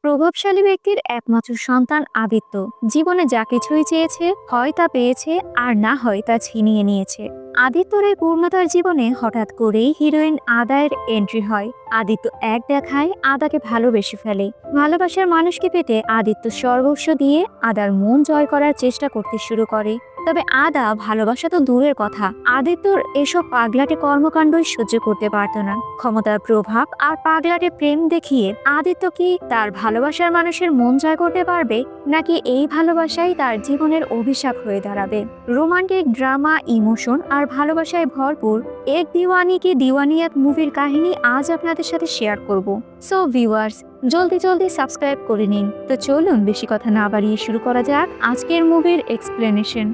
প্রভাবশালী ব্যক্তির একমাত্র সন্তান আদিত্য জীবনে যা কিছুই চেয়েছে হয় তা পেয়েছে, আর না হয় তা ছিনিয়ে নিয়েছে। আদিত্যর এই পূর্ণতার জীবনে হঠাৎ করেই হিরোইন আদায়ের এন্ট্রি হয়। আদিত্য এক দেখায় আদাকে ভালোবেসে ফেলে। ভালোবাসার মানুষকে পেতে আদিত্য সর্বস্ব দিয়ে আদার মন জয় করার চেষ্টা করতে শুরু করে। তবে আদা ভালোবাসা তো দূরের কথা, আদিত্যর এসব পাগলাটে কর্মকাণ্ডই সহ্য করতে পারত না। ক্ষমতার প্রভাব আর পাগলাটে প্রেম দেখিয়ে আদিত্য কি তার ভালোবাসার মানুষের মন জয় করতে পারবে, নাকি এই ভালোবাসাই তার জীবনের অভিশাপ হয়ে দাঁড়াবে? রোমান্টিক ড্রামা, ইমোশন আর ভালোবাসায় ভরপুর এক দিওয়ানি কি দিওয়ানিয়াত মুভির কাহিনী আজ আপনাদের সাথে শেয়ার করব। সো ভিউয়ার্স, জলদি জলদি সাবস্ক্রাইব করে নিন। তো চলুন বেশি কথা না বাড়িয়ে শুরু করা যাক আজকের মুভির এক্সপ্লেনেশন।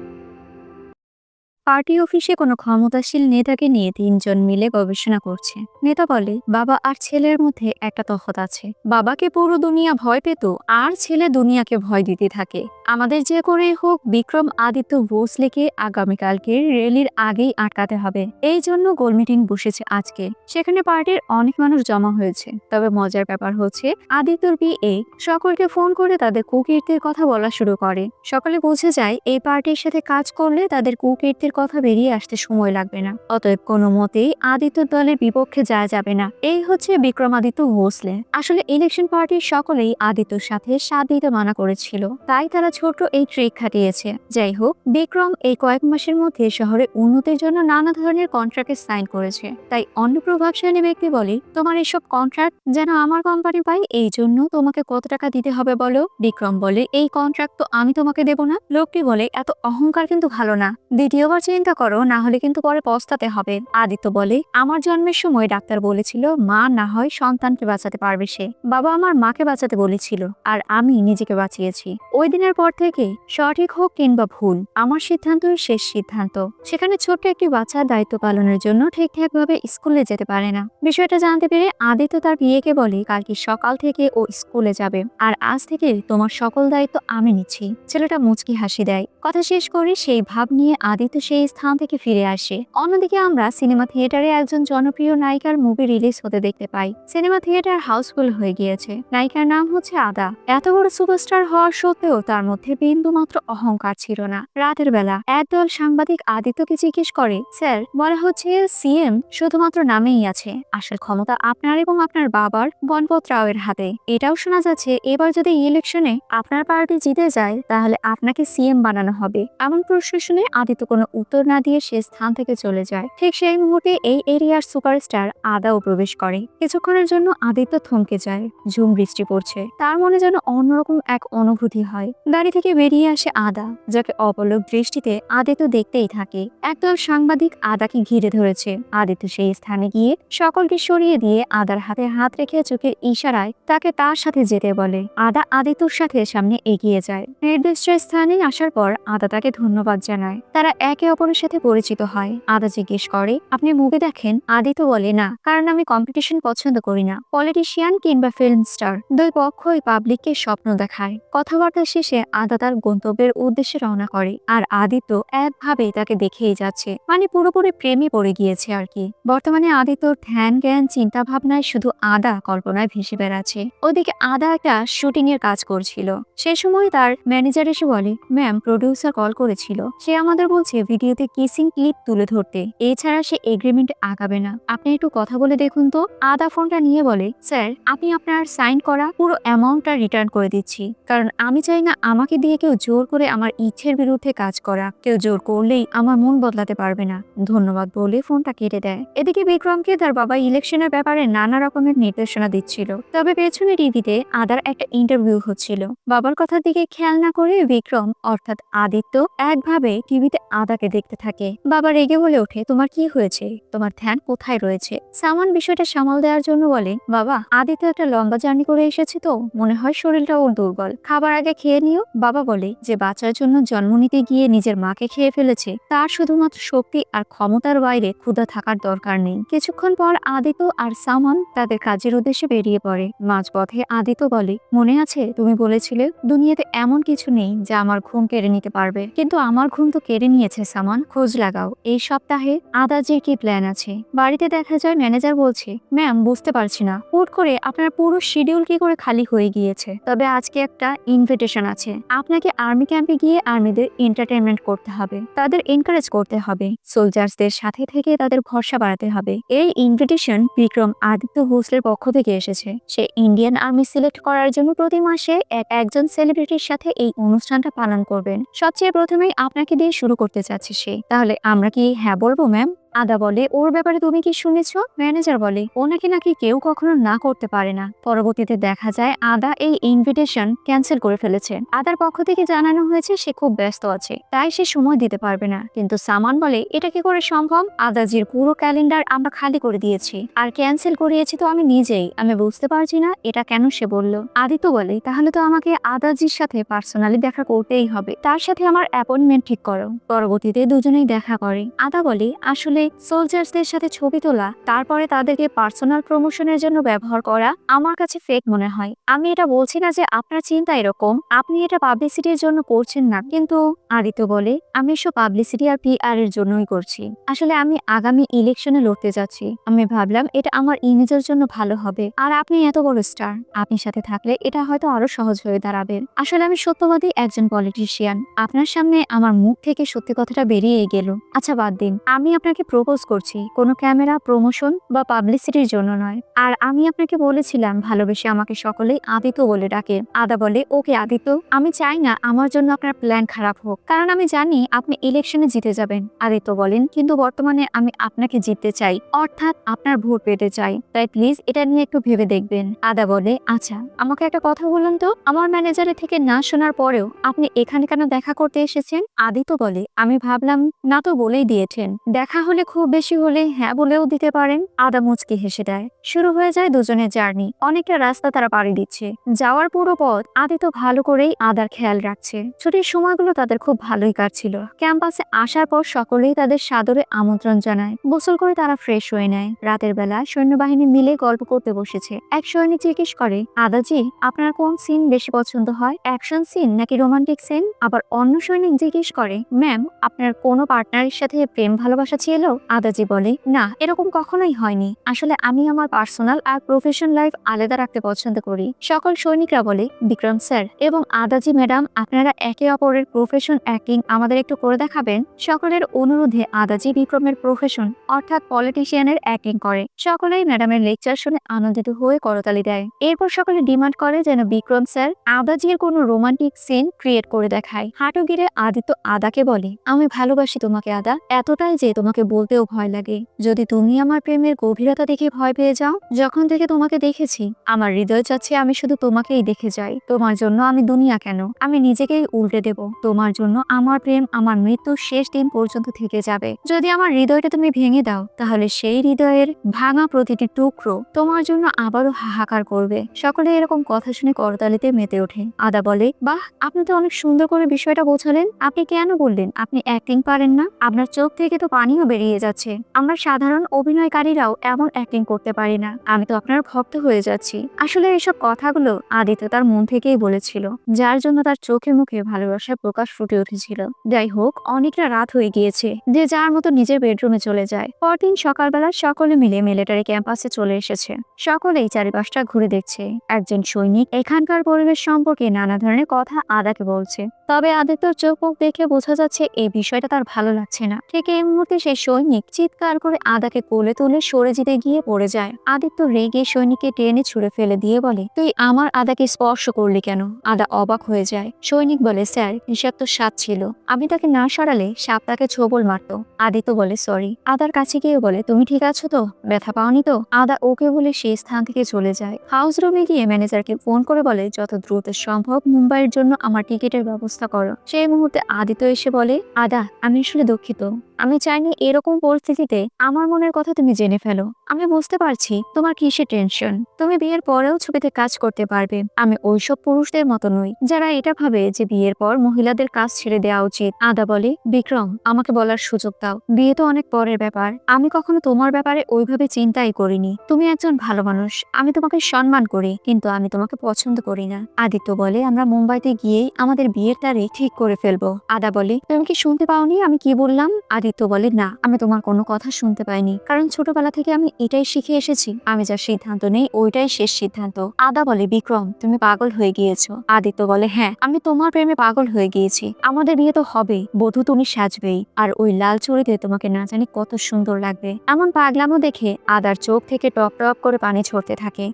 পার্টি অফিসে কোনো ক্ষমতাশীল নেতাকে নিয়ে তিনজন মিলে গবেষণা করছে। নেতা বলে, বাবা আর ছেলের মধ্যে একটা তফাৎ আছে। বাবাকে পুরো দুনিয়া ভয় পেত, আর ছেলে দুনিয়াকে ভয় দিতে থাকে। আমাদের যে করেই হোক বিক্রম আদিত্য ভোসলেকে আগামীকালকে র্যালির আগেই আটকাতে হবে। এই জন্য গোল মিটিং বসেছে আজকে। সেখানে পার্টির অনেক মানুষ জমা হয়েছে। তবে মজার ব্যাপার হচ্ছে আদিত্যর বিয়ে সকলকে ফোন করে তাদের কুকীর্তির কথা বলা শুরু করে। সকলে বুঝে যায় এই পার্টির সাথে কাজ করলে তাদের কুকীর্তির কথা বেরিয়ে আসতে সময় লাগবে না। অতএব কোনো মতেই আদিত্য দলের বিপক্ষে যাওয়া যাবে না। এই হচ্ছে বিক্রমাদিত্য ভোসলে। আসলে ইলেকশন পার্টির সকলেই আদিত্যর সাথে সাথ দিতে মানা করেছিল, তাই তারা ছোট্ট এই ট্রিক খাটিয়েছে। যাই হোক, বিক্রম এই কয়েক মাসের মধ্যে শহরে উন্নতির জন্য নানা ধরনের কন্ট্রাক্টে সাইন করেছে। তাই অন্য প্রভাবশালী ব্যক্তি বলে, তোমার এসব কন্ট্রাক্ট যেন আমার কোম্পানি পাই, এই জন্য তোমাকে কত টাকা দিতে হবে বলো। বিক্রম বলে, এই কন্ট্রাক্ট তো আমি তোমাকে দেব না। লোকটি বলে, এত অহংকার কিন্তু ভালো না, দ্বিতীয়বার চিন্তা করো, না হলে কিন্তু পরে পস্তাতে হবে। আদিত্য বলে, আমার জন্মের সময় ডাক্তার বলেছিল মা না হয় সন্তানকে বাঁচাতে পারবে সে। বাবা আমার মাকে বাঁচাতে বলেছিল, আর আমি নিজেকে বাঁচিয়েছি। ওই দিনের পর থেকে সঠিক হোক কিংবা ভুল, আমার সিদ্ধান্তই শেষ সিদ্ধান্ত। সেখানে ছোট্ট একটি বাচ্চার দায়িত্ব পালনের জন্য ঠিকঠাক ভাবে স্কুলে যেতে পারে না। বিষয়টা জানতে পেরে আদিত্য তার বিয়েকে বলে, কালকে সকাল থেকে ও স্কুলে যাবে, আর আজ থেকে তোমার সকল দায়িত্ব আমি নিচ্ছি। ছেলেটা মুচকি হাসি দেয়। কথা শেষ করে সেই ভাব নিয়ে আদিত্য সেই স্থান থেকে ফিরে আসে। অন্যদিকে আমরা সিনেমা থিয়েটারে একজন জনপ্রিয় নায়িকার মুভি রিলিজ হতে দেখতে পাই। সিনেমা থিয়েটার হাউসফুল হয়ে গিয়েছে। নায়িকার নাম হচ্ছে আদা। এত বড় সুপারস্টার হওয়ার সত্ত্বেও তার মধ্যে বিন্দু মাত্র অহংকার ছিল না। রাতের বেলা একদল সাংবাদিক আদিত্যকে জিজ্ঞেস করে, স্যার, বলা হচ্ছে সিএম শুধুমাত্র নামেই আছে, আসল ক্ষমতা আপনার এবং আপনার বাবার গণপত রাওয়ের হাতে। এটাও শোনা যাচ্ছে এবার যদি ইলেকশনে আপনার পার্টি জিতে যায় তাহলে আপনাকে সিএম বানানো হবে। এমন প্রশ্ন শুনে আদিত্য কোনো উত্তর না দিয়ে সে স্থান থেকে চলে যায়। ঠিক সেই মুহূর্তে এই এরিয়ার সুপারস্টার আদাও প্রবেশ করে। কিছুক্ষণের জন্য আদিত্য থমকে যায়। ঝুম বৃষ্টি পড়ছে। তার মনে যেন অন্যরকম এক অনুভূতি হয়। গাড়ি থেকে বেরিয়ে আসে আদা, যাকে অপলক দৃষ্টিতে আদিত্য দেখতেই থাকে। একদল সাংবাদিক আদাকে ঘিরে ধরেছে। আদিত্য সেই স্থানে গিয়ে সকলকে সরিয়ে দিয়ে আদার হাতে হাত রেখে চোখের ইশারায় তাকে তার সাথে যেতে বলে। আদা আদিত্যর সাথে সামনে এগিয়ে যায়। নির্দিষ্ট স্থানে আসার পর আদা তাকে ধন্যবাদ জানায়। তারা একে অপরের সাথে পরিচিত হয়। আদা জিজ্ঞেস করে, আপনি মুভি দেখেন? আদিত্য বলে, না, কারণ আমি কম্পিটিশন পছন্দ করি না। পলিটিশিয়ান কিংবা ফিল্ম স্টার দুই পক্ষই পাবলিককে স্বপ্ন দেখায়। কথাবার্তা শেষে আদা তার গন্তব্যের উদ্দেশ্যে রওনা করে, আর আদিত্য একভাবে তাকে দেখেই যাচ্ছে, মানে পুরোপুরি প্রেমে পড়ে গিয়েছে আর কি। বর্তমানে আদিত্যর ধ্যান জ্ঞান চিন্তা ভাবনায় শুধু আদা কল্পনায় ভেসে বেড়াচ্ছে। ওদিকে আদা একটা শুটিং এর কাজ করছিল। সে সময় তার ম্যানেজার এসে বলে, ম্যাম, প্রডিউসার কল করেছিল। সে আমাদের বলছে ভিডিওতে কিসিং ক্লিপ তুলে ধরতে, এছাড়া সে এগ্রিমেন্ট আগাবে না। আপনি একটু কথা বলে দেখুন তো। আদা ফোনটা নিয়ে বলে, স্যার, আপনি আপনার সাইন করা পুরো অ্যামাউন্টটা রিটার্ন করে দিচ্ছি, কারণ আমি চাই না আমাকে দিয়ে কেউ জোর করে আমার ইচ্ছের বিরুদ্ধে কাজ করা। কেউ জোর করলেই আমার মন বদলাতে পারবে না। ধন্যবাদ বলে ফোনটা কেটে দেয়। এদিকে বিক্রমকে তার বাবা ইলেকশনের ব্যাপারে নানা রকমের নির্দেশনা দিচ্ছিল। তবে পেছনে টিভিতে আদার একটা ইন্টারভিউ হচ্ছিল। বাবার কথার দিকে খেয়াল না করে বিক্রম অর্থাৎ আদিত্য একভাবে টিভিতে আদাকে দেখতে থাকে। বাবা রেগে বলে ওঠে, তোমার কি হয়েছে? তোমার ধ্যান কোথায় রয়েছে? সামান বিষয়টা সামাল দেওয়ার জন্য বলে, বাবা, আদিত্য একটা লম্বা জার্নি করে এসেছে তো মনে হয় শরীরটা ওর দুর্বল, খাবার আগে খেয়ে নিও, বাবা বলে যে বাচ্চার জন্য জন্ম নিতে গিয়ে নিজের মাকে খেয়ে ফেলেছে, তার শুধুমাত্র শক্তি আর ক্ষমতার বাইরে ক্ষুধা থাকার দরকার নেই। কিছুক্ষণ পর আদিত্য আর সামান তাদের কাজের উদ্দেশ্যে বেরিয়ে পড়ে। মাঝপথে আদিত্য বলে, মনে আছে তুমি বলেছিলে দুনিয়াতে এমন কিছু নেই যা আমার ঘুম কেড়ে নিতে পারবে, কিন্তু আমার ঘুম তো কেড়ে নিয়েছে সামান। খোঁজ লাগাও, এই সপ্তাহে আদাজির কি প্ল্যান আছে। বাড়িতে দেখা যায় ম্যানেজার বলছে, ম্যাম বুঝতে পারছি না হুট করে আপনার পুরো শিডিউল কি করে খালি হয়ে গিয়েছে, তবে আজকে একটা ইনভিটেশন আছে। আপনাকে আর্মি ক্যাম্পে গিয়ে আর্মিদের এন্টারটেনমেন্ট করতে হবে, তাদের এনকারেজ করতে হবে, সোলজার্সদের সাথে থেকে তাদের ভরসা বাড়াতে হবে। এই ইনভিটেশন বিক্রম আদিত্য ভোসলের পক্ষ থেকে এসেছে। সে ইন্ডিয়ান আর্মি সিলেক্ট করার জন্য প্রতি মাসে একজন সেলিব্রিটির সাথে এই অনুষ্ঠানটা পালন করবেন। সবচেয়ে প্রথমেই আপনাকে দিয়ে শুরু করতে চাচ্ছে সে। তাহলে আমরা কি হ্যাঁ বলবো ম্যাম? আদা বলে, ওর ব্যাপারে তুমি কি শুনেছ? ম্যানেজার বলে, ওনাকে নাকি কেউ কখনো না করতে পারে না। পরবর্তীতে দেখা যায় আদা এই ইনভিটেশন ক্যান্সেল করে ফেলেছে। আদার পক্ষ থেকে জানানো হয়েছে সে খুব ব্যস্ত আছে, তাই সে সময় দিতে পারবে না। কিন্তু সামান বলে, এটা কি করে সম্ভব? আদাজির পুরো ক্যালেন্ডার আমরা খালি করে দিয়েছি, আর ক্যান্সেল করিয়েছি তো আমি নিজেই। আমি বুঝতে পারছি না এটা কেন সে বলল। আদিত্য বলে, তাহলে তো আমাকে আদাজির সাথে পার্সোনালি দেখা করতেই হবে, তার সাথে আমার অ্যাপয়েন্টমেন্ট ঠিক করো। পরবর্তীতে দুজনেই দেখা করে। আদা বলে, আসলে সোলজার্সদের সাথে ছবি তোলা, তারপরে তাদেরকে পার্সোনাল প্রমোশনের জন্য ব্যবহার করা আমার কাছে ফেক মনে হয়। আমি এটা বলছি না যে আপনার চিন্তা এরকম, আপনি এটা পাবলিসিটির জন্য করছেন না। কিন্তু আদিত্য বলে, আমি এসব পাবলিসিটি আর PR এর জন্যই করছি। আসলে আমি আগামী ইলেকশনে লড়তে যাচ্ছি, আমি ভাবলাম এটা আমার ইমেজের জন্য ভালো হবে। আর আপনি এত বড় স্টার, আপনি সাথে থাকলে এটা হয়তো আরো সহজ হয়ে দাঁড়াবে। আসলে আমি সত্যবাদী একজন পলিটিশিয়ান, আপনার সামনে আমার মুখ থেকে সত্যি কথাটা বেরিয়ে গেল। আচ্ছা বাদ দিন, আমি আপনাকে প্রপোজ করছি, কোনো ক্যামেরা প্রমোশন বা পাবলিসিটির জন্য নয়। আর আমি আপনাকে বলেছিলাম ভালোবেসে আমাকে সকলেই আদিত্য বলে ডাকে। আদা বলে, ওকে আদিত্য, আমি চাই না আমার জন্য আপনার প্ল্যান খারাপ হোক, কারণ আমি জানি আপনি ইলেকশনে জিতে যাবেন। আদিত্য বলেন, কিন্তু বর্তমানে আমি আপনাকে জিততে চাই, অর্থাৎ আপনার ভোট পেতে চাই, তাই প্লিজ এটা নিয়ে একটু ভেবে দেখবেন। আদা বলে, আচ্ছা আমাকে একটা কথা বলুন তো, আমার ম্যানেজারের থেকে না শোনার পরেও আপনি এখানে কেন দেখা করতে এসেছেন? আদিত্য বলে, আমি ভাবলাম না তো বলেই দিয়েছেন, দেখা হলে খুব বেশি হলে হ্যাঁ বলেও দিতে পারেন। আদা মুচকি হেসে দেয়। শুরু হয়ে যায় দুজনের জার্নি। অনেকটা রাস্তা তারা পাড়ি দিচ্ছে। যাওয়ার পুরো পথ আদিত্য ভালো করেই আদার খেয়াল রাখছে। ছুটির সময়গুলো তাদের খুব ভালোই কাটছিল। ক্যাম্পাসে আসার পর সকলেই তাদের সাদরে আমন্ত্রণ জানায়। গোসল করে তারা ফ্রেশ হয়ে নেয়। রাতের বেলা সৈন্যবাহিনী মিলে গল্প করতে বসেছে। এক সৈনিক জিজ্ঞেস করে, আদাজি আপনার কোন সিন বেশি পছন্দ হয়, অ্যাকশন সিন নাকি রোমান্টিক সিন? আবার অন্য সৈনিক জিজ্ঞেস করে, ম্যাম আপনার কোনো পার্টনারের সাথে প্রেম ভালোবাসা ছিল? আদাজি বলে, না এরকম কখনোই হয়নি। আসলে আমি আমার পার্সোনাল আর প্রফেশন লাইফ আলাদা রাখতে পছন্দ করি। সকল সৈনিকরা বলে, বিক্রম স্যার এবং আদাজি ম্যাডাম আপনারা একে অপরের প্রফেশন অ্যাক্টিং আমাদের একটু করে দেখাবেন। সকলের অনুরোধে আদাজি বিক্রমের প্রফেশন অর্থাৎ পলিটিশিয়ানের অ্যাক্টিং করে। সকলেই ম্যাডামের লেকচার শুনে আনন্দিত হয়ে করতালি দেয়। এরপর সকলে ডিমান্ড করে যেন বিক্রম স্যার আদাজির কোনো রোমান্টিক সিন ক্রিয়েট করে দেখায়। হাঁটু গিরে আদিত্য আদাকে বলে, আমি ভালোবাসি তোমাকে আদা, এতটাই যে তোমাকে বলতেও ভয় লাগে। যদি তুমি আমার প্রেমের গভীরতা দেখে ভয় পেয়ে যাও, যখন থেকে তোমাকে দেখেছি আমার হৃদয় চাচ্ছে আমি শুধু তোমাকেই দেখে যাই। তোমার জন্য আমি দুনিয়া কেন, আমি নিজেকেই উল্টে দেব। তোমার জন্য আমার প্রেম আমার মৃত্যুর শেষ দিন পর্যন্ত থেকে যাবে। যদি আমার হৃদয়টা তুমি ভেঙে দাও, তাহলে সেই হৃদয়ের ভাঙা প্রতিটি টুকরো তোমার জন্য আবারও হাহাকার করবে। সকলে এরকম কথা শুনে করতালিতে মেতে ওঠে। আদা বলে, বাহ আপনি তো অনেক সুন্দর করে বিষয়টা বোঝালেন। আপনি কেন বললেন আপনি অ্যাক্টিং পারেন না? আপনার চোখ থেকে তো পানিও বেরিয়ে যাচ্ছে। আমরা সাধারণ অভিনয়কারীরাও এমন অ্যাক্টিং করতে পারি না। আমি তো আপনার ভক্ত হয়ে যাচ্ছি। আসলে এসব কথাগুলো আদিত্য তার মন থেকেই বলেছিল, যার জন্য তার চোখে মুখে ভালোবাসার প্রকাশ ফুটে উঠেছিল। যাই হোক, অনেকটা রাত হয়ে গিয়েছে, যে যার মতো নিজের বেডরুমে চলে যায়। পরদিন সকালবেলা সকলে মিলে মিলিটারি ক্যাম্পাসে চলে এসেছে। সকলেই চারিপাশটা ঘুরে দেখছে। একজন সৈনিক এখানকার পরিবেশ সম্পর্কে নানা ধরনের কথা আদাকে বলছে। তবে আদিত্যর চোখ মুখ দেখে বোঝা যাচ্ছে এই বিষয়টা তার ভালো লাগছে না। ঠিক এই মুহূর্তে সেই সৈনিক চিৎকার করে আদাকে কোলে তুলে সরে যেতে গিয়ে পড়ে যায়। আদিত্য রেগে সৈনিককে টেনে ছুঁড়ে ফেলে দিয়ে বলে, তুই আমার আদাকে স্পর্শ করলি কেন? আদা অবাক হয়ে যায়। সৈনিক বলে, স্যার বিষাক্ত সাপ ছিল, আমি তাকে না সরালে সাপ তাকে ছোবল মারতো। আদিত্য বলে, সরি। আদার কাছে গিয়ে বলে, তুমি ঠিক আছো তো, ব্যথা পাওনি তো? আদা ওকে বলে সেই স্থান থেকে চলে যায়। হাউস রুমে গিয়ে ম্যানেজারকে ফোন করে বলে, যত দ্রুত সম্ভব মুম্বাইয়ের জন্য আমার টিকিটের ব্যবস্থা করো। সেই মুহূর্তে আদিত্য এসে বলে, আদা আমি আসলে দুঃখিত, আমি চাইনি এরকম এরকম পরিস্থিতিতে আমার মনের কথা তুমি জেনে ফেলো। আমি বুঝতে পারছি তোমার কিসের টেনশন। তুমি বিয়ের পরেও ছবিতে কাজ করতে পারবে। আমি ওইসব পুরুষদের মতো নই যারা এটা ভাবে যে বিয়ের পর মহিলাদের কাজ ছেড়ে দেওয়া উচিত। আদা বলে, বিক্রম, আমাকে বলার সুযোগ দাও। বিয়ে তো অনেক পরের ব্যাপার। আমি কখনো তোমার ব্যাপারে ওইভাবে চিন্তাই করিনি। তুমি একজন ভালো মানুষ, আমি তোমাকে সম্মান করি, কিন্তু আমি তোমাকে পছন্দ করি না। আদিত্য বলে, আমরা মুম্বাইতে গিয়েই আমাদের বিয়ের তারিখ ঠিক করে ফেলবো। আদা বলে, তুমি কি শুনতে পাওনি আমি কি বললাম? আদিত্য বলে, না, আমি তোমার কোনো কথা শুনতে পাইনি, কারণ ছোটবেলা থেকে আমি এটাই শিখে এসেছি, আমি যা সিদ্ধান্ত নেই ওইটাই শেষ সিদ্ধান্ত। আদা বলে, বিক্রম, তুমি পাগল হয়ে গিয়েছো। আদিত্য বলে, হ্যাঁ, আমি তোমার প্রেমে পাগল হয়ে গিয়েছি। আমাদের বিয়ে তো হবে, বধূ তুমি সাজবেই, আর ওই লাল চুড়িতে তোমাকে না জানি কত সুন্দর লাগবে। এমন পাগলামো দেখে আদার চোখ থেকে টপ টপ করে পানি ঝরতে থাকে।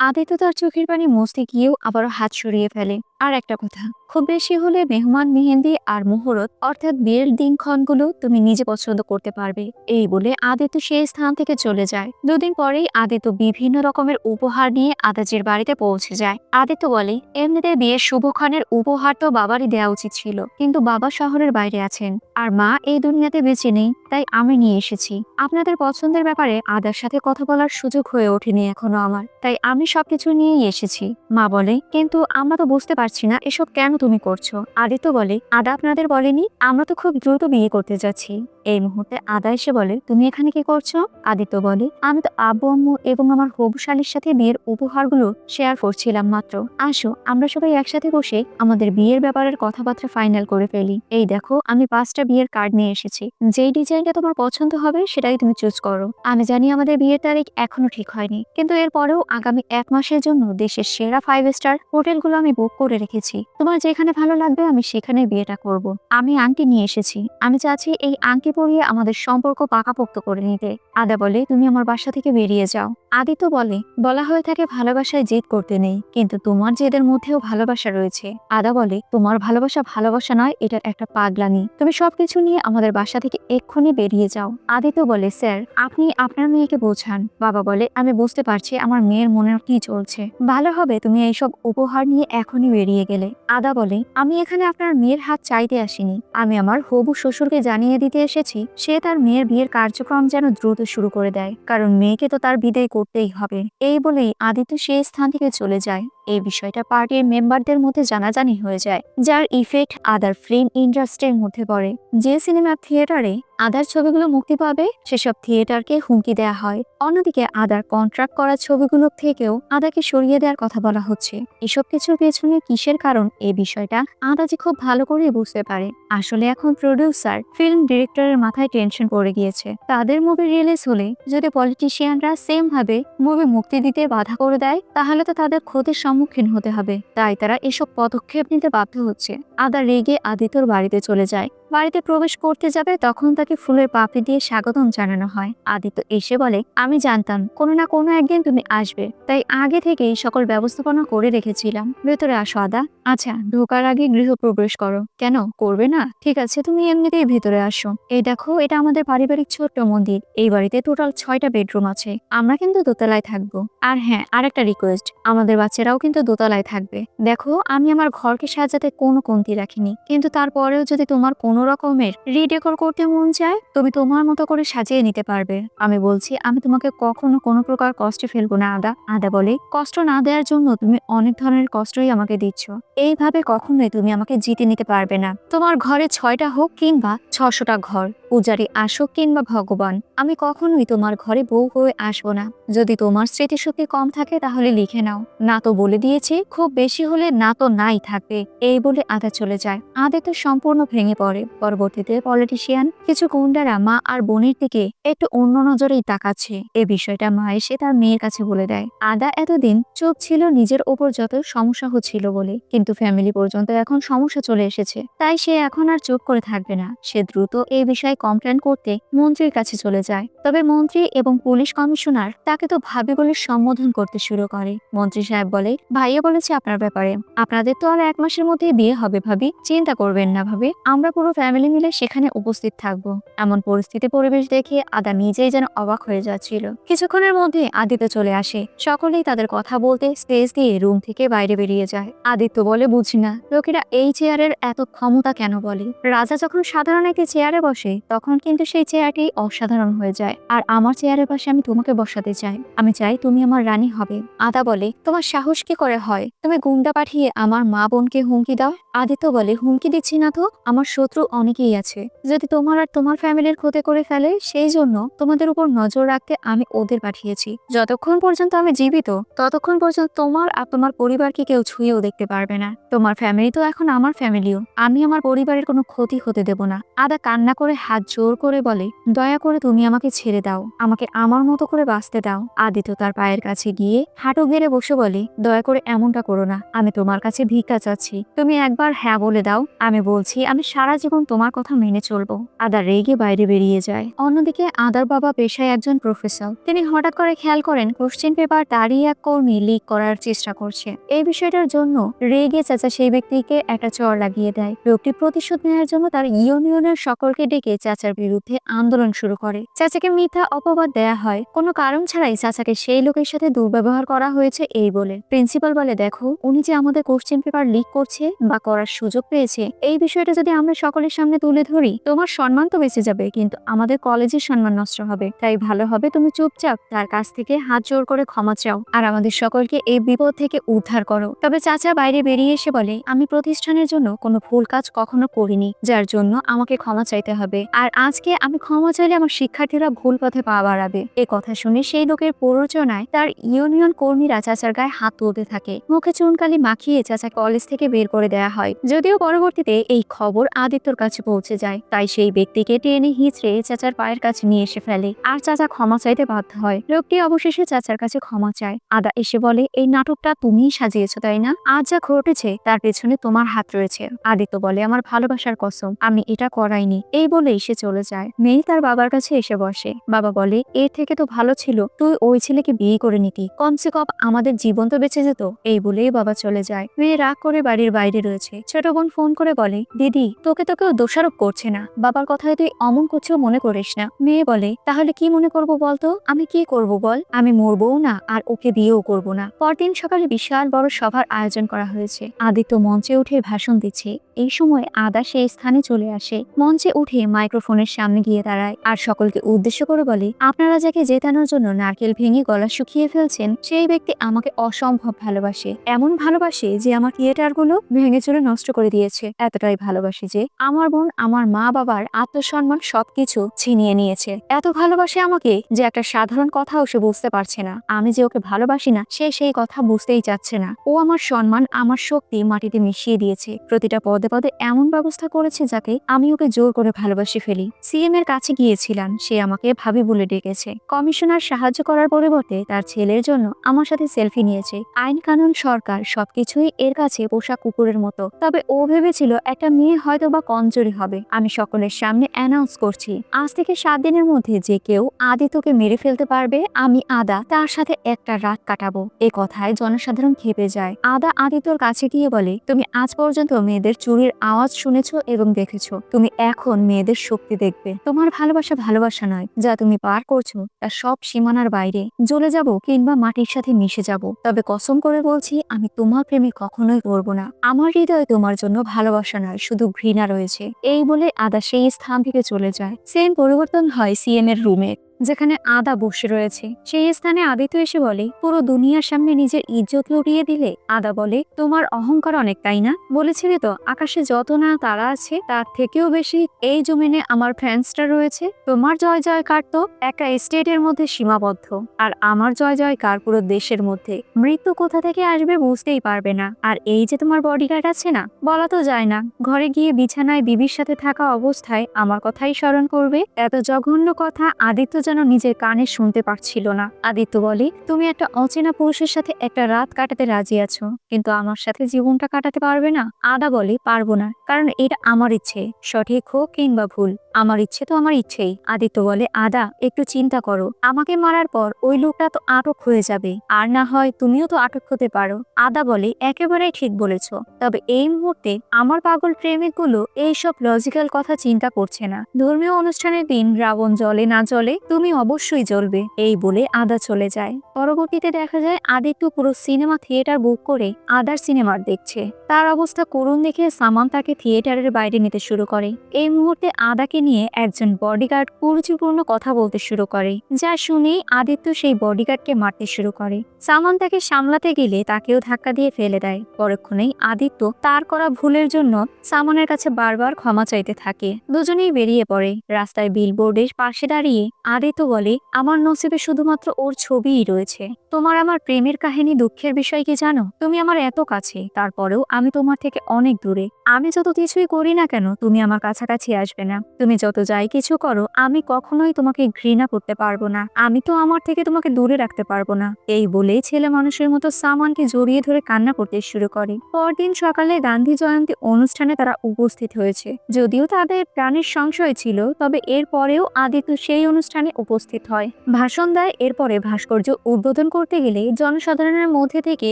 আদিত্য তার চোখের পানি মুছতে গিয়েও আবারও হাত সরিয়ে ফেলে। আর একটা কথা, খুব বেশি হলে মেহমান মেহেন্দি আর মুহূর্ত অর্থাৎ বিয়ের দিনক্ষণগুলো তুমি নিজে পছন্দ করতে পারবে। এই বলে আদিত্য সেই স্থান থেকে চলে যায়। দুদিন পরেই আদিত্য বিভিন্ন রকমের উপহার নিয়ে আদাজির বাড়িতে পৌঁছে যায়। আদিত্য বলে, এমনিতে বিয়ের শুভক্ষণের উপহার তো বাবারই দেওয়া উচিত ছিল, কিন্তু বাবা শহরের বাইরে আছেন আর মা এই দুনিয়াতে বেঁচে নেই, তাই আমি নিয়ে এসেছি। আপনাদের পছন্দের ব্যাপারে আদার সাথে কথা বলার সুযোগ হয়ে ওঠেনি এখনো আমার, তাই আমি সবকিছু নিয়েই এসেছি। মা বলে, কিন্তু আমরা তো বুঝতে পারছি না এসব কেন তুমি করছো। আদিত্য বলে, আদা আপনাদের বলেনি? আমরা তো খুব দ্রুত বিয়ে করতে যাচ্ছি। এই মুহূর্তে আদা এসে বলে, তুমি এখানে কি করছো? আদিত্য বলে, আমি তো আব্বু আম্মু এবং আমার হবু শালীর সাথে বিয়ের উপহারগুলো শেয়ার করছিলাম মাত্র। আসো আমরা সবাই একসাথে বসে আমাদের বিয়ের ব্যাপারের কথাবার্তা ফাইনাল করে ফেলি। এই দেখো, আমি 5টা বিয়ের কার্ড নিয়ে এসেছি। যেই ডিজাইনটা তোমার পছন্দ হবে সেটাই তুমি চুজ করো। আমি জানি আমাদের বিয়ের তারিখ এখনো ঠিক হয়নি, কিন্তু এরপরেও আগামী 1 মাসের জন্য দেশের সেরা 5 স্টার হোটেলগুলো আমি বুক করে রেখেছি। তোমার যেখানে ভালো লাগবে আমি সেখানে বিয়েটা করব। আমি আংটি নিয়ে এসেছি, আমি চাচ্ছি এই আংটি পরিয়ে আমাদের সম্পর্ক পাকাপোক্ত করে নিতে। আদা বলে, তুমি আমার বাসা থেকে বেরিয়ে যাও। আদিত্য বলে, বলা হয়ে থাকে ভালোবাসায় জেদ করতে নেই, কিন্তু তোমার জেদের মধ্যেও ভালোবাসা রয়েছে। আদা বলে, তোমার ভালোবাসা ভালোবাসা নয়, এটা একটা পাগলামি। তুমি সবকিছু নিয়ে আমাদের বাসা থেকে এক্ষুনি বেরিয়ে যাও। আদিত্য বলে, স্যার, আপনি আপনার মেয়েকে বোঝান। বাবা বলে, আমি বুঝতে পারছি আমার মেয়ের মনে কি চলছে। ভালো হবে তুমি এইসব উপহার নিয়ে এখনই বেরিয়ে গেলে। আদা বলে, আমি এখানে আপনার মেয়ের হাত চাইতে আসিনি, আমি আমার হবু শ্বশুরকে জানিয়ে দিতে এসেছি সে তার মেয়ের বিয়ের কার্যক্রম যেন দ্রুত শুরু করে দেয়, কারণ মেয়েকে তো তার বিদায় করতেই হবে। এই বলেই আদিত্য সেই স্থান থেকে চলে যায়। এই বিষয়টা পার্টির মেম্বারদের মধ্যে জানাজানি হয়ে যায়, যার ইফেক্ট আদার ফিল্ম ইন্ডাস্ট্রির মধ্যে পড়ে। যে সিনেমা থিয়েটারে আদার ছবিগুলো মুক্তি পাবে সেসব থিয়েটারকে হুমকি দেওয়া হয়। অন্যদিকে আদার কন্ট্রাক্ট করা ছবিগুলো থেকেও আদাকে সরিয়ে দেওয়ার কথা বলা হচ্ছে। এসব কিছুর পেছনে কিসের কারণ, এই বিষয়টা আদা যে খুব ভালো করে বুঝতে পারে। আসলে এখন প্রডিউসার, ফিল্ম ডিরেক্টরের মাথায় টেনশন পড়ে গিয়েছে। তাদের মুভি রিলিজ হলে যদি পলিটিশিয়ানরা সেম ভাবে মুভি মুক্তি দিতে বাধা করে দেয়, তাহলে তো তাদের ক্ষতির সম্মুখীন হতে হবে। তাই তারা এসব পদক্ষেপ নিতে বাধ্য হচ্ছে। আদা রেগে আদিত্যর বাড়িতে চলে যায়। বাড়িতে প্রবেশ করতে যাবে তখন তাকে ফুলের পাপড়ি দিয়ে স্বাগতম জানানো হয়। আদিত্য এসে বলে, আমি জানতাম কোনো না কোনো একদিন তুমি আসবে, তাই আগে থেকেই সকল ব্যবস্থাপনা করে রেখেছিলাম। ভেতরে আসো আদা। আচ্ছা, ঢোকার আগে গৃহ প্রবেশ করো। কেন করবে না? ঠিক আছে, তুমি এমনিতেই ভেতরে আসো। এই দেখো, এটা আমাদের পারিবারিক ছোট্ট মন্দির। এই বাড়িতে টোটাল 6টা বেডরুম আছে। আমরা কিন্তু দোতলায় থাকবো। আর হ্যাঁ, আরেকটা রিকোয়েস্ট, আমাদের বাচ্চারাও কিন্তু দোতলায় থাকবে। দেখো, আমি আমার ঘরকে সাজাতে কোনো কমতি রাখিনি, কিন্তু তারপরেও যদি তোমার কোনো রকমের রিডেকোর করতে মন চায় তুমি তোমার মতো করে সাজিয়ে নিতে পারবে। আমি বলছি, আমি তোমাকে কখনো কোনো প্রকার কষ্টে ফেলবো না আদা। আদা বলে, কষ্ট না দেওয়ার জন্য তুমি অনেক ধরনের কষ্টই আমাকে দিচ্ছ। এইভাবে কখনোই তুমি আমাকে জিতে নিতে পারবে না। তোমার ঘরে 6টা হোক কিংবা 600টা ঘর, পূজারি আসুক কিংবা ভগবান, আমি কখনোই তোমার ঘরে বউ হয়ে আসবো না। যদি তোমার স্মৃতিশক্তি কম থাকে তাহলে লিখে নাও। না তো বলে দিয়েছি, খুব বেশি হলে না তো নাই থাকবে। এই বলে আদা চলে যায়। আদিত্য সম্পূর্ণ ভেঙে পড়ে। পরবর্তীতে পলিটিশিয়ান কিছু গুন্ডারা মা আর বোনের দিকে একটু অন্য নজরেই তাকাচ্ছে। এ বিষয়টা মা এসে তার মেয়ের কাছে বলে দেয়। আদা এতদিন চুপ ছিল নিজের ওপর যত সমস্যা হচ্ছিল বলে, কিন্তু ফ্যামিলি পর্যন্ত এখন সমস্যা চলে এসেছে, তাই সে এখন আর চুপ করে থাকবে না। সে দ্রুত এই বিষয়ে কমপ্লেন করতে মন্ত্রীর কাছে চলে যায়। তবে মন্ত্রী এবং পুলিশ কমিশনার তাকে তো ভাবি বলে সম্বোধন করতে শুরু করে। মন্ত্রী সাহেব বলে, ভাইয়া বলেছে আপনার ব্যাপারে, আপনাদের তো আর 1 মাসের মধ্যেই বিয়ে হবে ভাবি, চিন্তা করবেন না ভাবি, আমরা পুরো ফ্যামিলি মিলে সেখানে উপস্থিত থাকবো। এমন পরিস্থিতি পরিবেশ দেখে আদা নিজেই যেন অবাক হয়ে যাচ্ছিল। কিছুক্ষণের মধ্যে আদিত্য চলে আসে। সকলেই তাদের কথা বলতে স্টেজ দিয়ে রুম থেকে বাইরে বেরিয়ে যায়। আদিত্য বলে, বুঝি না লোকেরা এই চেয়ারের এত ক্ষমতা কেন বলে। রাজা যখন সাধারণ একটি চেয়ারে বসে তখন কিন্তু সেই চেয়ারটি অসাধারণ হয়ে যায়। আর আমার চেয়ারের পাশে আমি তোমাকে বসাতে চাই। আমি চাই তুমি আমার রানী হবে। আদা বলে, তোমার সাহস কি করে হয়? তুমি গুন্ডা পাঠিয়ে আমার মা বোনকে হুমকি দাও। আদিত্য বলে, হুমকি দিচ্ছি না তো, আমার শত্রু অনেকেই আছে। যদি তোমার আর তোমার ফ্যামিলির ক্ষতি করে ফেলে সেই জন্য তোমাদের উপর নজর রাখতে আমি ওদের পাঠিয়েছি। যতক্ষণ পর্যন্ত আমি জীবিত ততক্ষণ পর্যন্ত তোমার আর তোমার পরিবারকে কেউ ছুঁয়েও দেখতে পারবে না। তোমার ফ্যামিলি তো এখন আমার ফ্যামিলিও। আমি আমার পরিবারের কোনো ক্ষতি হতে দেব না। আদা কান্না করে হাত জোর করে বলে, দয়া করে তুমি আমাকে ছেড়ে দাও, আমাকে আমার মতো করে বাঁচতে দাও। আদিত্য তার পায়ের কাছে গিয়ে হাঁটু গেড়ে বসে বলে, দয়া করে এমনটা করো না, আমি তোমার কাছে ভিক্ষা চাচ্ছি। তুমি একবার হ্যাঁ বলে দাও, আমি বলছি আমি সারা জীবন তোমার কথা মেনে চলবো। আদা রেগে বাইরে বেরিয়ে যায়। অন্যদিকে আদার বাবা পেশায় একজন প্রফেসর। তিনি হঠাৎ করে খেয়াল করেন কোশ্চেন পেপার দাঁড়িয়ে এক কর্মী লিক করার চেষ্টা করছে। এই বিষয়টার জন্য রেগে চাচা সেই ব্যক্তিকে একটা চড় লাগিয়ে দেয়। লোকটি প্রতিশোধ নেওয়ার জন্য তার ইউনিয়নের সকলকে ডেকে চাচার বিরুদ্ধে আন্দোলন শুরু করে। চাচাকে মিথ্যা অপবাদ দেয়া হয়, কোনো কারণ ছাড়াই চাচাকে সেই লোকের সাথে দুর্ব্যবহার করা হয়েছে এই বলে। প্রিন্সিপাল বলে, দেখো উনি যে আমাদের কোশ্চেন পেপার লিক করছে বা করার সুযোগ পেয়েছে, এই বিষয়টা যদি আমরা সকলের সামনে তুলে ধরি তোমার সম্মান তো বেঁচে যাবে, কিন্তু আমাদের কলেজের সম্মান নষ্ট হবে। তাই ভালো হবে তুমি চুপচাপ তার কাছ থেকে হাত জোর করে ক্ষমা চাও আর আমাদের সকলকে এই বিপদ থেকে উদ্ধার করো। তবে চাচা বাইরে বেরিয়ে এসে বলে, আমি প্রতিষ্ঠানের জন্য কোনো ভুল কাজ কখনো করিনি, যার জন্য আমাকে ক্ষমা চাইতে হবে। আর আজকে আমি ক্ষমা চাইলে আমার শিক্ষার্থীরা ভুল পথে পা বাড়াবে। এ কথা শুনে সেই লোকের প্ররোচনায় তার ইউনিয়ন কর্মীরা চাচার গায়ে হাত তুলতে থাকে। মুখে চুনকালি মাখিয়ে চাচা কলেজ থেকে বের করে দেয়া হয়। যদিও পরবর্তীতে এই খবর আদিত্যর কাছে পৌঁছে যায়, তাই সেই ব্যক্তিকে টেনে হিঁচড়ে চাচার পায়ের কাছে নিয়ে এসে ফেলে আর চাচা ক্ষমা চাইতে বাধ্য হয়। লোকটি অবশেষে চাচার কাছে ক্ষমা চায়। আদা এসে বলে, এই নাটকটা তুমিই সাজিয়েছো তাই না? আজ যা ঘটেছে তার পেছনে তোমার হাত রয়েছে। আদিত্য বলে, আমার ভালোবাসার কসম, আমি এটা করাইনি। এই বলেই সে চলে যায়। মেয়ে তার বাবার কাছে এসে বসে। বাবা বলে, এর থেকে তো ভালো ছিল তুই ওই ছেলেকে বিয়ে করে নিতি, কমসে কম আমাদের জীবন তো বেঁচে যেত। এই বলেই বাবা চলে যায়। মেয়ে রাগ করে বাড়ির বাইরে রয়েছে। ছোট বোন ফোন করে বলে, দিদি তোকে তো কেউ দোষারোপ করছে না, বাবার কথায় তুই অমন কিছু মনে করিস না। মেয়ে বলে, তাহলে কি মনে করব বলতো? আমি কি করব বল? আমি মরবও না আর ওকে বিয়েও করব না। পরদিন সকালে বিশাল বড় সভার আয়োজন করা হয়েছে। আদিত্য মঞ্চে উঠে ভাষণ দিচ্ছে। এই সময় আদা সেই স্থানে চলে আসে। মঞ্চে উঠে মাইক্রোফোনের সামনে গিয়ে দাঁড়ায় আর সকলকে উদ্দেশ্য করে বলে, আপনারা যাকে জেতানোর জন্য নারকেল ভেঙে গলা শুকিয়ে ফেলছেন সেই ব্যক্তি আমাকে অসম্ভব ভালোবাসে। এমন ভালোবাসে যে আমার থিয়েটারগুলো ভেঙে চুরে নষ্ট করে দিয়েছে। এতটাই ভালোবাসে যে আমার বোন, আমার মা বাবার আত্মসম্মান সবকিছু ছিনিয়ে নিয়েছে। এত ভালোবাসে আমাকে যে একটা সাধারণ কথাও সে বুঝতে পারছে না। আমি যে ওকে ভালোবাসি না সে সেই কথা বুঝতেই চাচ্ছে না। ও আমার সম্মান, আমার শক্তি মাটিতে মিশিয়ে দিয়েছে। প্রতিটা পদে পদে এমন ব্যবস্থা করেছে যাতে আমি ওকে জোর করে ভালোবাসি ফেলি। সিএম এর কাছে গিয়েছিলাম, সে আমাকে ভাবি বলে ডেকেছে। কমিশনার সাহায্য করার পরিবর্তে তার ছেলের জন্য আমার সাথে সেলফি নিয়েছে। আইন কানুন সরকার সবকিছুই এর কাছে পোষা কুকুরের মতো। তবে ও ভেবেছিল একটা মেয়ে হয়তো বা কমজোরি হবে। আমি সকলের সামনে অ্যানাউন্স করছি, আজ থেকে 7 দিনের মধ্যে যে কেউ আদিত্যকে মেরে ফেলতে পারবে আমি আদা তার সাথে একটা রাত কাটাবো। এ কথায় জনসাধারণ খেপে যায়। আদা আদিত্যর কাছে গিয়ে বলে, তুমি আজ পর্যন্ত মেয়েদের চুরির আওয়াজ শুনেছো এবং দেখেছো, তুমি এখন মেয়েদের শক্তি দেখবে। তোমার ভালোবাসা ভালোবাসা নয়, যা তুমি পার করছো তা সব সীমানার বাইরে। জ্বলে যাব কিংবা মাটির সাথে মিশে যাব, তবে কসম করে বলছি আমি তোমার প্রেমে কখনোই পড়বো না। আমার হৃদয়ে তোমার জন্য ভালোবাসা নয়, শুধু ঘৃণা রয়েছে। এই বলে আদা সেই স্থান থেকে চলে যায়। সেম পরিবর্তন হয় সিএম এর রুমে, যেখানে আদা বসে রয়েছে। সেই স্থানে আদিত্য এসে বলে, পুরো দুনিয়ার সামনে নিজের ইজ্জত লুটিয়ে দিলে। আদা বলে, তোমার অহংকার অনেক তাই না? বলেছিলে তো আকাশে যত না তারা আছে তার থেকেও বেশি এই জমিনে আমার ফ্যান্সটা রয়েছে। তোমার জয় জয়কার তো একটা স্টেটের মধ্যে সীমাবদ্ধ, আর আমার জয় জয়কার পুরো দেশের মধ্যে। মৃত্যু কোথা থেকে আসবে বুঝতেই পারবে না। আর এই যে তোমার বডিগার্ড আছে না, বলা তো যায় না, ঘরে গিয়ে বিছানায় বিবির সাথে থাকা অবস্থায় আমার কথাই স্মরণ করবে। এত জঘন্য কথা আদিত্য যেন নিজের কানে শুনতে পারছিল না। আদিত্য বলে, তুমি একটা অচেনা পুরুষের সাথে একটা রাত কাটাতে রাজি আছো, কিন্তু আমার সাথে জীবনটা কাটাতে পারবে না। আদা বলে, পারবো না, কারণ এটা আমার ইচ্ছে, সঠিক হোক কিংবা ভুল আমার ইচ্ছে তো আমার ইচ্ছেই। আদিত্য বলে, আদা একটু চিন্তা করো, আমাকে মারার পর ওই লোকটা তো আটক হয়ে যাবে, আর না হয় তুমিও তো আটক হতে পারো। আদা বলে, একেবারেই ঠিক বলেছ, তবে এই মুহূর্তে আমার পাগল প্রেমিকগুলো এইসব লজিক্যাল কথা চিন্তা করছে না। ধর্মীয় অনুষ্ঠানের দিন রাবণ জ্বলে না জ্বলে তুমি অবশ্যই জ্বলবে, এই বলে আদা চলে যায়। পরবর্তীতে দেখা যায় আদিত্য পুরো সিনেমা থিয়েটার বুক করে আদার সিনেমার দেখছে। তার অবস্থা করুণ দেখে সামান তাকে থিয়েটারের বাইরে নিতে শুরু করে। এই মুহূর্তে আদাকে নিয়ে একজন বডিগার্ড কুরুচিপূর্ণ কথা বলতে শুরু করে, যা শুনেই আদিত্য সেই বডিগার্ডকে মারতে শুরু করে। সামান তাকে সামলাতে গেলে তাকেও ধাক্কা দিয়ে ফেলে দেয়। পরক্ষণেই আদিত্য তার করা ভুলের জন্য সামনের কাছে বারবার ক্ষমা চাইতে থাকে। দুজনেই বেরিয়ে পড়ে। রাস্তায় বিলবোর্ডের পাশে দাঁড়িয়ে আদিত্য বলে, আমার নসিবে শুধুমাত্র ওর ছবিই রয়েছে। তোমার আমার প্রেমের কাহিনী দুঃখের বিষয় কি জানো? তুমি আমার এত কাছে, তারপরেও আমি তোমার থেকে অনেক দূরে। আমি যত কিছুই করি না কেন তুমি আমার কাছাকাছি আসবে না। তুমি যত যাই কিছু করো আমি কখনোই তোমাকে ঘৃণা করতে পারবো না। আমি তো আমার থেকে তোমাকে দূরে রাখতে পারবো না। এই বলেই ছেলে মানুষের মতো সামানকে জড়িয়ে ধরে কান্না করতে শুরু করে। পরদিন সকালে গান্ধী জয়ন্তী অনুষ্ঠানে তারা উপস্থিত হয়েছে। যদিও তাদের প্রাণের সংশয় ছিল, তবে এর পরেও আদিত্য সেই অনুষ্ঠানে উপস্থিত হয়, ভাষণ দেয়। এরপরে ভাস্কর্য উদ্বোধন করতে গেলে জনসাধারণের মধ্যে থেকে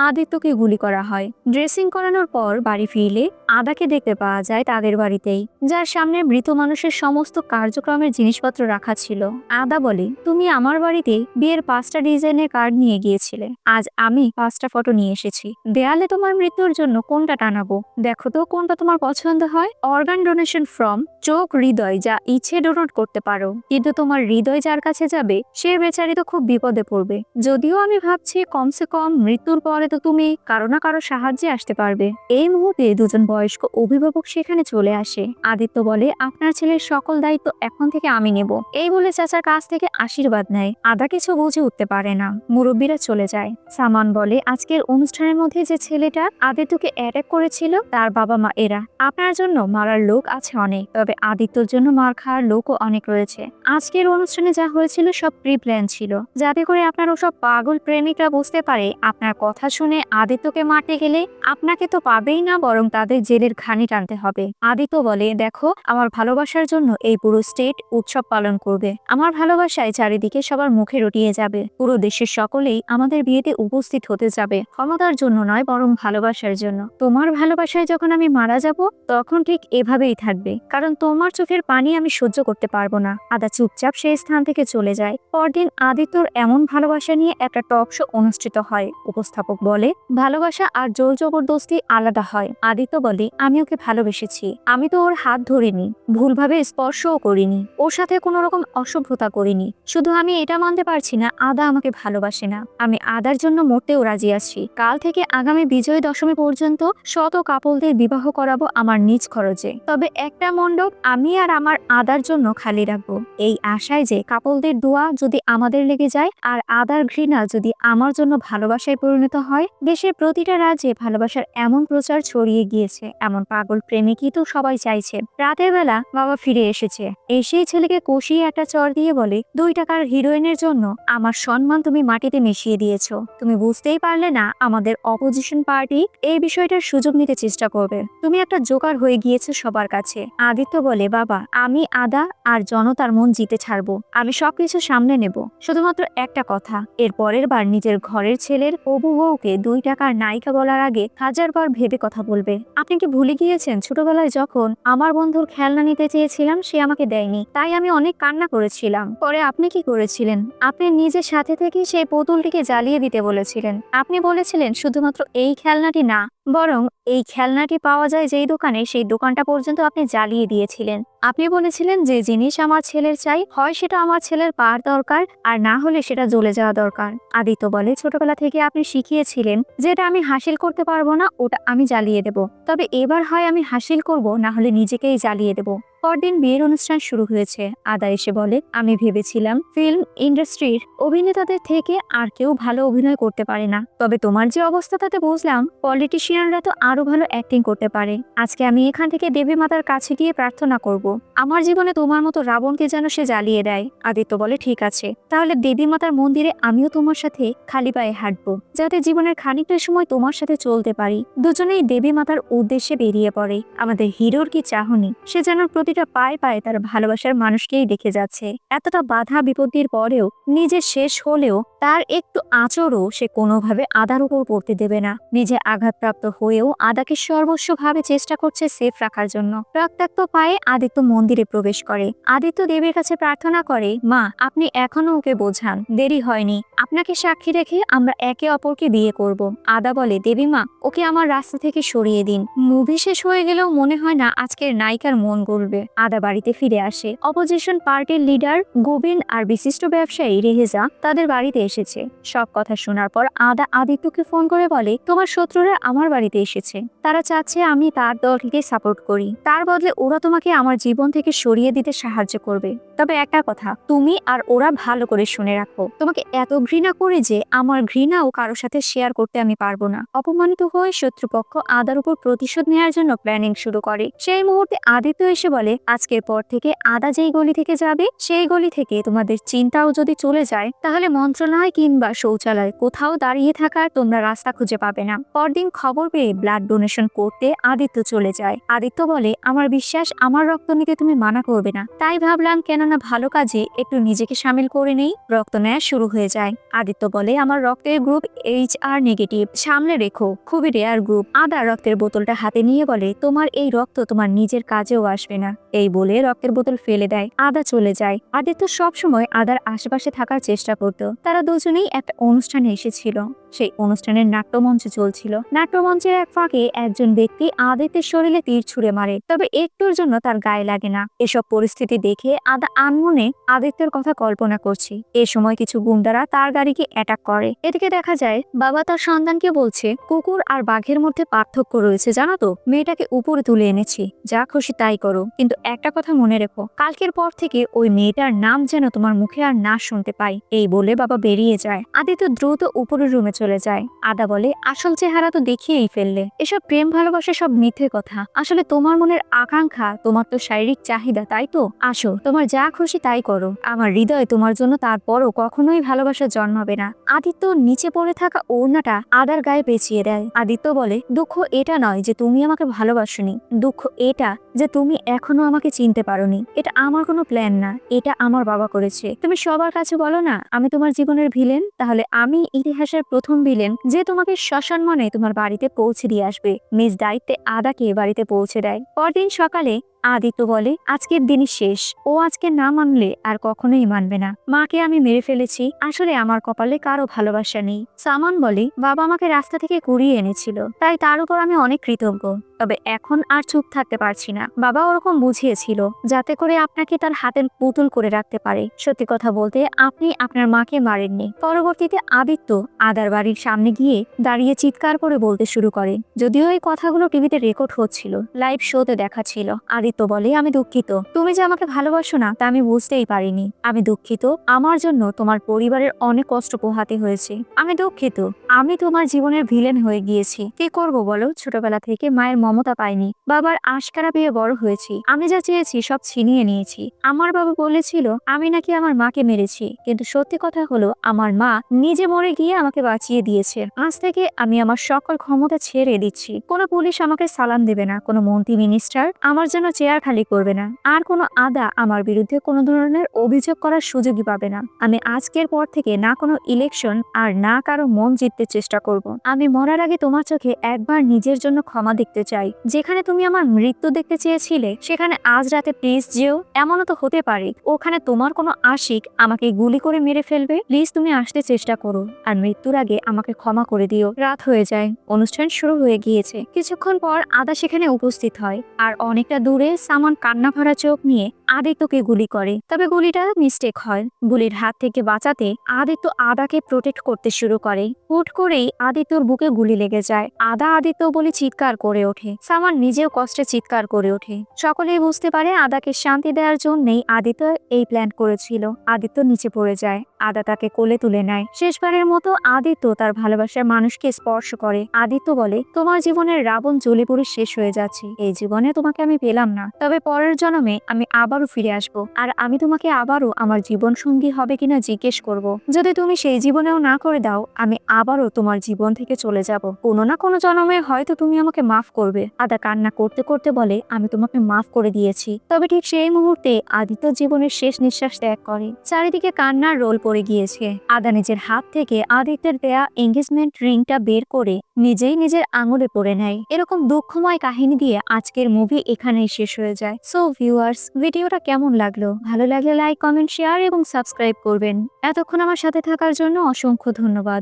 আদিত্যকে গুলি করা হয়। ড্রেসিং করানোর পর বাড়ি ফিরলে আদাকে দেখতে পাওয়া যায় তাদের বাড়িতেই, যার সামনে মৃত মানুষের সমস্ত কার্যক্রমের জিনিসপত্র রাখা ছিল। আদা বলে, তুমি আমার বাড়িতে বিয়ের 5টা ডিজাইনের কার্ড নিয়ে গিয়েছিলে, আজ আমি 5টা ফটো নিয়ে এসেছি। দেয়ালে তোমার মৃত্যুর জন্য কোনটা টানাবো, দেখো তো কোনটা তোমার পছন্দ হয়। অর্গান ডোনেশন ফ্রম চোখ, হৃদয়, যা ইচ্ছে ডোনেট করতে পারো, কিন্তু তোমার হৃদয় যার কাছে যাবে সে বেচারি তো খুব বিপদে পড়বে। যদিও আমি ভাবছি কমসে কম মৃত্যুর পরে তো তুমি কারো না কারো সাহায্যে আসতে পারবে। এই মুহূর্তে দুজন বয়স্ক অভিভাবক সেখানে চলে আসে। আদিত্য বলে, আপনার ছেলের সকল দায়িত্ব এখন থেকে আমি নেব। এই বলে চাচার কাছ থেকে আশীর্বাদ নেয়। আদা কিছু বুঝে উঠতে পারে না। মুরব্বীরা চলে যায়। সামান বলে, আজকের অনুষ্ঠানের মধ্যে যে ছেলেটা আদিত্যকে অ্যাটাক করেছিল তার বাবা মা এরা। আপনার জন্য মারার লোক আছে অনেক, তবে আদিত্যর জন্য মার খাওয়ার লোকও অনেক রয়েছে। আজকের অনুষ্ঠানে যা হয়েছিল সব প্রি প্ল্যান ছিল, যাতে করে আপনার ওসব পাগল প্রেমিকরা বুঝতে পারে আপনার কথা শুনে আদিত্যকে মারতে গেলে আপনাকে তো পাবেই না, বরং তাদের জেলের ঘানি টানতে হবে। আদিত্য বলে, দেখো, আমার ভালোবাসার জন্য এই পুরো স্টেট উৎসব পালন করবে। আমার ভালোবাসায় চারিদিকে সবার মুখে রটিয়ে যাবে। পুরো দেশের সকলেই আমাদের বিয়েতে উপস্থিত হতে যাবে, ক্ষমতার জন্য নয় বরং ভালোবাসার জন্য। তোমার ভালোবাসায় যখন আমি মারা যাব তখন ঠিক এভাবেই থাকবে, কারণ তোমার চোখের পানি আমি সহ্য করতে পারবো না। আদা চুপচাপ সেই স্থান থেকে চলে যায়। পরদিন আদিত্যর এমন ভালোবাসা নিয়ে একটা টক শো অনুষ্ঠিত হয়। উপস্থাপক বলে, ভালোবাসা আর জোর জবরদস্তি আলাদা হয়। আদিত্য বলে, আমি ওকে ভালোবেসেছি, আমি তো ওর হাত ধরিনি, ভুলভাবে স্পর্শও করিনি, ওর সাথে কোনো রকম অসভ্যতা করিনি। শুধু আমি এটা মানতে পারছি না আদা আমাকে ভালোবাসে না। আমি আদার জন্য মরতেও রাজি আছি। কাল থেকে আগামী বিজয় দশমী পর্যন্ত শত কাপলদের বিবাহ করাবো আমার নিজ খরচে, তবে একটা মণ্ডপ আমি আর আমার আদার জন্য খালি রাখবো, এই আশায় যে কাপলদের দোয়া যদি আমাদের লেগে যায় আর আদার ঘৃণা যদি আমার জন্য ভালোবাসায় পরিণত হয়। দেশের প্রতিটা রাজ্যে ভালোবাসার এমন প্রচার ছড়িয়ে গিয়েছে, এমন পাগল প্রেমিকই তো সবাই চাইছে। রাতের বেলা বাবা ফিরে এসেছে, এসেই ছেলেকে কষিয়ে একটা চর দিয়ে বলে, 2 টাকার হিরোইনের জন্য আমার সম্মান তুমি মাটিতে মিশিয়ে দিয়েছো। তুমি বুঝতেই পারলে না আমাদের অপোজিশন পার্টি এই বিষয়টার সুযোগ নিতে চেষ্টা করবে। তুমি একটা জোকার হয়ে গিয়েছো সবার কাছে। আদিত্য বলে, বাবা, আমি আদা আর জনতার মন জিতে ছাড়বো, আমি সবকিছু সামনে নেব, শুধুমাত্র একটা কথা, এর পরের বার নিজের ঘরের ছেলের হবু বউকে 2 টাকার নায়িকা বলার আগে 1000 বার ভেবে কথা বলবে। আপনি কি ভুলে গিয়েছেন ছোটবেলায় যখন আমার বন্ধুর খেলনা নিতে চেয়েছিলাম সে আমাকে দেয়নি, তাই আমি অনেক কান্না করেছিলাম। পরে আপনি কি করেছিলেন? আপনি নিজের সাথে থেকে সেই পুতুলটিকে জ্বালিয়ে দিতে বলেছিলেন। আপনি বলেছিলেন শুধুমাত্র এই খেলনাটি না, বরং এই খেলনাটি পাওয়া যায় যেই দোকানে সেই দোকানটা পর্যন্ত আপনি জ্বালিয়ে দিয়েছিলেন। আপনি বলেছিলেন যে জিনিস আমার ছেলের চাই, হয় সেটা আমার ছেলের পাওয়ার দরকার, আর না হলে সেটা জ্বলে যাওয়া দরকার। আদিত্য বলে, ছোটবেলা থেকে আপনি শিখিয়েছিলেন যেটা আমি হাসিল করতে পারবো না ওটা আমি জ্বালিয়ে দেব, তবে এবার হয় আমি হাসিল করব, না হলে নিজেকেই জ্বালিয়ে দেব। পরদিন বিয়ের অনুষ্ঠান শুরু হয়েছে। আদা এসে বলে, আমি ভেবেছিলাম ফিল্ম ইন্ডাস্ট্রির অভিনেতাদের থেকে আর কেউ ভালো অভিনয় করতে পারে না, তবে তোমার যে অবস্থা তাতে বুঝলাম পলিটিশিয়ানরা তো আরো ভালো অ্যাক্টিং করতে পারে। আজকে আমি এখান থেকে দেবী মাতার কাছে গিয়ে প্রার্থনা করব, আমার জীবনে তোমার মতো রাবণকে যেন সে জ্বালিয়ে দেয়। আদিত্য বলে, ঠিক আছে, তাহলে দেবী মাতার মন্দিরে আমিও তোমার সাথে খালি পায়ে হাঁটবো, যাতে জীবনের খানিকটা সময় তোমার সাথে চলতে পারি। দুজনেই দেবী মাতার উদ্দেশ্যে বেরিয়ে পড়ে। আমাদের হিরোর কি চাহনি, সে যেন প্রতি প্রতিটা পায়ে পায়ে তার ভালোবাসার মানুষকেই দেখে যাচ্ছে। এতটা বাধা বিপত্তির পরেও নিজে শেষ হলেও তার একটু আঁচড়ও সে কোনোভাবে আদার উপর পড়তে দেবে না। নিজে আঘাতপ্রাপ্ত হয়েও আদাকে সর্বস্বভাবে চেষ্টা করছে সেফ রাখার জন্য। রক্তাক্ত পায়ে আদিত্য মন্দিরে প্রবেশ করে। আদিত্য দেবীর কাছে প্রার্থনা করে, মা আপনি এখনো ওকে বোঝান, দেরি হয়নি, আপনাকে সাক্ষী রেখে আমরা একে অপরকে বিয়ে করব। আদা বলে, দেবী মা ওকে আমার রাস্তা থেকে সরিয়ে দিন। মুভি শেষ হয়ে গেলেও মনে হয় না আজকের নায়িকার মন গলবে। আদা বাড়িতে ফিরে আসে। অপোজিশন পার্টির লিডার গোবিন্দ আর বিশিষ্ট ব্যবসায়ী রেহেজা তাদের বাড়িতে এসেছে। সব কথা শোনার পর আদা আদিত্যকে ফোন করে বলে, তোমার শত্রুরা আমার বাড়িতে এসেছে, তারা চাচ্ছে আমি তার দলকে সাপোর্ট করি, তার বদলে ওরা তোমাকে আমার জীবন থেকে সরিয়ে দিতে সাহায্য করবে। তবে একটা কথা তুমি আর ওরা ভালো করে শুনে রাখো, তোমাকে এত ঘৃণা করে যে আমার ঘৃণাও কারোর সাথে শেয়ার করতে আমি পারবো না। অপমানিত হয়ে শত্রুপক্ষ আদার উপর প্রতিশোধ নেওয়ার জন্য প্ল্যানিং শুরু করে। সেই মুহূর্তে আদিত্য এসে বলে, আজকের পর থেকে আদা যেই গলি থেকে যাবে সেই গলি থেকে তোমাদের চিন্তাও যদি চলে যায় তাহলে মন্ত্রণালয় কিংবা শৌচালয় কোথাও দাঁড়িয়ে থাকার তোমরা রাস্তা খুঁজে পাবে না। পরদিন খবর পেয়ে ব্লাড ডোনেশন করতে আদিত্য চলে যায়। আদিত্য বলে, আমার বিশ্বাস আমার রক্ত নিতে তুমি মানা করবে না, তাই ভাবলাম কেননা ভালো কাজে একটু নিজেকে সামিল করে নেই। রক্ত নেওয়া শুরু হয়ে যায়। আদিত্য বলে, আমার রক্তের গ্রুপ HR নেগেটিভ, সামনে রেখো, খুবই রেয়ার গ্রুপ। আদা রক্তের বোতলটা হাতে নিয়ে বলে, তোমার এই রক্ত তোমার নিজের কাজেও আসবে না। এই বলে রক্তের বোতল ফেলে দেয়। আদা চলে যায়। আদিত্য সবসময় আদার আশেপাশে থাকার চেষ্টা করত। তারা দুজনেই একটা অনুষ্ঠানে এসেছিল। সেই অনুষ্ঠানের নাট্যমঞ্চ চলছিল। নাট্যমঞ্চের এক ফাঁকে একজন ব্যক্তি আদিত্যের শরীরে তীর ছুঁড়ে মারে, তবে একটুর জন্য তার গায়ে লাগে না। এসব পরিস্থিতি দেখে আদা আনমনে আদিত্যের কথা কল্পনা করছে। এ সময় কিছু গুন্ডারা তার গাড়িকে অ্যাটাক করে। এদিকে দেখা যায় বাবা তার সন্তানকে বলছে, কুকুর আর বাঘের মধ্যে পার্থক্য রয়েছে জানো তো, মেয়েটাকে উপরে তুলে এনেছি, যা খুশি তাই করো, কিন্তু একটা কথা মনে রেখো, কালকের পর থেকে ওই মেয়েটার নাম যেন তোমার মুখে আর না শুনতে পাই। এই বলে বাবা বেরিয়ে যায়। আদিত্য দ্রুত উপরের রুমে চলে যায়। আদা বলে, আসল চেহারা তো দেখিয়েই ফেললে, এসব প্রেম ভালোবাসা সব মিথ্যে কথা। আসলে তোমার মনের আকাঙ্ক্ষা তোমার তো শারীরিক চাহিদা, তাই তো? আসো, তোমার যা খুশি তাই করো, আমার হৃদয় তোমার জন্য তারপরও কখনোই ভালোবাসা জন্মাবে না। আদিত্য নিচে পড়ে থাকা ওড়নাটা আদার গায়ে পেঁচিয়ে দেয়। আদিত্য বলে, দুঃখ এটা নয় যে তুমি আমাকে ভালোবাসোনি, দুঃখ এটা যে তুমি এখনো আমাকে চিনতে পারোনি। এটা আমার কোনো প্ল্যান না, এটা আমার বাবা করেছে। তুমি সবার কাছে বলো না আমি তোমার জীবনের ভিলেন, তাহলে আমি ইতিহাসের প্রথম ভিলেন যে তোমাকে শ্মশান মনে তোমার বাড়িতে পৌঁছে দিয়ে আসবে। নিজ দায়িত্বে আদাকে বাড়িতে পৌঁছে দেয়। পরদিন সকালে আদিত্য বলে, আজকের দিনই শেষ, ও আজকে না মানলে আর কখনোই মানবে না। মাকে আমি মেরে ফেলেছি, আসলে আমার কপালে কারো ভালোবাসা নেই। সামান বলে, বাবা আমাকে রাস্তা থেকে কুড়িয়ে এনেছিল, তাই তার উপর আমি অনেক কৃতজ্ঞ, তবে এখন আর চুপ থাকতে পারছি না। বাবা ওরকম বুঝিয়েছিল যাতে করে আপনাকে তার হাতের পুতুল করে রাখতে পারে। সত্যি কথা বলতে আপনি আপনার মাকে মারেননি। পরবর্তীতে আদিত্য আদার বাড়ির সামনে গিয়ে দাঁড়িয়ে চিৎকার করে বলতে শুরু করে। যদিও এই কথাগুলো টিভিতে রেকর্ড হচ্ছিল, লাইভ শোতে দেখাচ্ছিল। আদিত্য বলে, আমি দুঃখিত, তুমি যে আমাকে ভালোবাসো না তা আমি বুঝতেই পারিনি। আমি দুঃখিত, আমার জন্য তোমার পরিবারের অনেক কষ্ট পোহাতে হয়েছে। আমি দুঃখিত, আমি তোমার জীবনের ভিলেন হয়ে গিয়েছি। কি করব বলো, ছোটবেলা থেকে মায়ের মমতা পাইনি, বাবার আশকারা পেয়ে বড় হয়েছি। আমি যা চেয়েছি সব ছিনিয়ে নিয়েছি। আমার বাবা বলেছিল আমি নাকি আমার মাকে মেরেছি, কিন্তু সত্যি কথা হলো আমার মা নিজে মরে গিয়ে আমাকে বাঁচিয়ে দিয়েছে। আজ থেকে আমি আমার সকল ক্ষমতা ছেড়ে দিচ্ছি। কোনো পুলিশ আমাকে সালাম দেবে না, কোনো মন্ত্রী মিনিস্টার আমার জন্য চেয়ার খালি করবে না, আর কোনো আদা আমার বিরুদ্ধে কোনো ধরনের অভিযোগ করার সুযোগই পাবে না। আমি আজকের পর থেকে না কোনো ইলেকশন আর না কারো মন জিততে চেষ্টা করব। আমি মরার আগে তোমার চোখে একবার নিজের জন্য ক্ষমা দেখতে চাই। যেখানে তুমি আমার মৃত্যু দেখতে চেয়েছিলে সেখানে আজ রাতে প্লিজ যেও। এমনও তো হতে পারে ওখানে তোমার কোনো আশিক আমাকে গুলি করে মেরে ফেলবে। প্লিজ তুমি আসতে চেষ্টা করো আর মৃত্যুর আগে আমাকে ক্ষমা করে দিও। রাত হয়ে যায়, অনুষ্ঠান শুরু হয়ে গিয়েছে। কিছুক্ষণ পর আদা সেখানে উপস্থিত হয় আর অনেকটা দূরে সামান কান্না ভরা চোখ নিয়ে আদিত্যকে গুলি করে। তবে গুলিটা মিস্টেক হয়। গুলির হাত থেকে বাঁচাতে আদিত্য আদাকে প্রোটেক্ট করতে শুরু করে। হুট করেই আদিত্যর বুকে গুলি লেগে যায়। আদা আদিত্য বলে চিৎকার করে ওঠে। সামান নিজেও কষ্টে চিৎকার করে ওঠে। সকলেই বুঝতে পারে আদাকে শান্তি দেওয়ার জন্যই আদিত্য এই প্ল্যান করেছিল। আদিত্য নিচে পড়ে যায়। আদা তাকে কোলে তুলে নেয়। শেষবারের মতো আদিত্য তার ভালোবাসার মানুষকে স্পর্শ করে। আদিত্য বলে, তোমার জীবনের রাবণ জ্বলে পুড়ে শেষ হয়ে যাচ্ছে। এই জীবনে তোমাকে আমি পেলাম না, তবে পরের জন্মে আমি আবার আবারও ফিরে আসব, আর আমি তোমাকে আবারও আমার জীবন সঙ্গী হবে কিনা জিজ্ঞেস করব। যদি তুমি সেই জীবনেও না করে দাও, আমি আবারও তোমার জীবন থেকে চলে যাব। কোনো না কোনো জন্মে হয়তো তুমি আমাকে মাফ করবে। আদা কান্না করতে করতে বলে, আমি তোমাকে মাফ করে দিয়েছি। তবে ঠিক সেই মুহূর্তে আদিত্য জীবনের শেষ নিঃশ্বাস ত্যাগ করে। চারিদিকে কান্নার রোল পড়ে গিয়েছে। আদা নিজের হাত থেকে আদিত্যের দেয়া এঙ্গেজমেন্ট রিংটা বের করে নিজেই নিজের আঙুলে পরে নেয়। এরকম দুঃখময় কাহিনী দিয়ে আজকের মুভি এখানেই শেষ হয়ে যায়। সো ভিউয়ার্স, ভিডিওটা কেমন লাগলো? ভালো লাগলে লাইক, কমেন্ট, শেয়ার এবং সাবস্ক্রাইব করবেন। এতক্ষণ আমার সাথে থাকার জন্য অসংখ্য ধন্যবাদ।